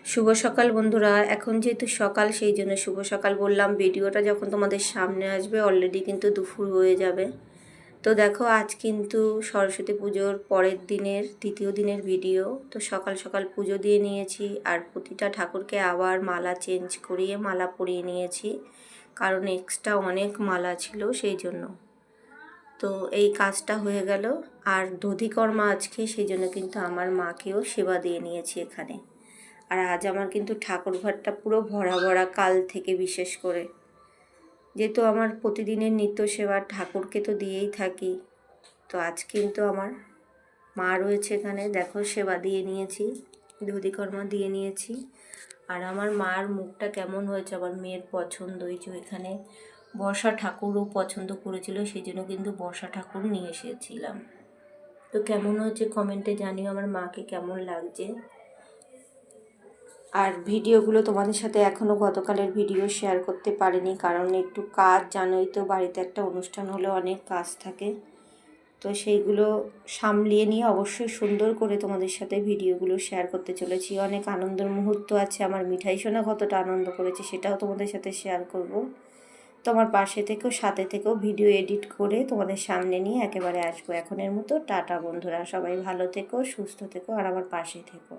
শুভ সকাল বন্ধুরা। এখন যেহেতু সকাল সেই জন্য শুভ সকাল বললাম। ভিডিওটা যখন তোমাদের সামনে আসবে অলরেডি কিন্তু দুপুর হয়ে যাবে। তো দেখো, আজ কিন্তু সরস্বতী পুজোর পরের দিনের দ্বিতীয় দিনের ভিডিও। তো সকাল সকাল পুজো দিয়ে নিয়েছি আর প্রতিটা ঠাকুরকে আবার মালা চেঞ্জ করিয়ে মালা পরিয়ে নিয়েছি, কারণ এক্সট্রা অনেক মালা ছিল সেই জন্য। তো এই কাজটা হয়ে গেল। আর দধিকর্মা আজকে, সেই জন্য কিন্তু আমার মাকেও সেবা দিয়ে নিয়েছি এখানে। আর আজ আমার কিন্তু ঠাকুর ঘরটা পুরো ভরা ভরা, কাল থেকে বিশেষ করে, যেহেতু আমার প্রতিদিনের নিত্য সেবা ঠাকুরকে তো দিয়েই থাকি। তো আজ কিন্তু আমার মা রয়েছে এখানে, দেখো সেবা দিয়ে নিয়েছি, দধিকর্মা দিয়ে নিয়েছি। আর আমার মার মুখটা কেমন হয়েছে আমার মেয়ের পছন্দ হয়েছে। এখানে বর্ষা ঠাকুরও পছন্দ করেছিল, সেই জন্য কিন্তু বর্ষা ঠাকুর নিয়ে এসেছিলাম। তো কেমন হয়েছে কমেন্টে জানিও আমার মাকে কেমন লাগছে। আর ভিডিওগুলো তোমাদের সাথে এখনও গতকালের ভিডিও শেয়ার করতে পারিনি, কারণ একটু কাজ, জানোই তো, বাড়িতে একটা অনুষ্ঠান হলে অনেক কাজ থাকে। তো সেইগুলো সামলিয়ে নিয়ে অবশ্যই সুন্দর করে তোমাদের সাথে ভিডিওগুলো শেয়ার করতে চলেছি। অনেক আনন্দের মুহূর্ত আছে। আমার মিঠাই সোনা কতটা আনন্দ করেছে সেটাও তোমাদের সাথে শেয়ার করব। তোমার পাশে থেকেও সাথে থেকেও ভিডিও এডিট করে তোমাদের সামনে নিয়ে একেবারে আসবো। এখনের মতো টাটা বন্ধুরা, সবাই ভালো থেকো, সুস্থ থেকো আর আমার পাশে থেকো।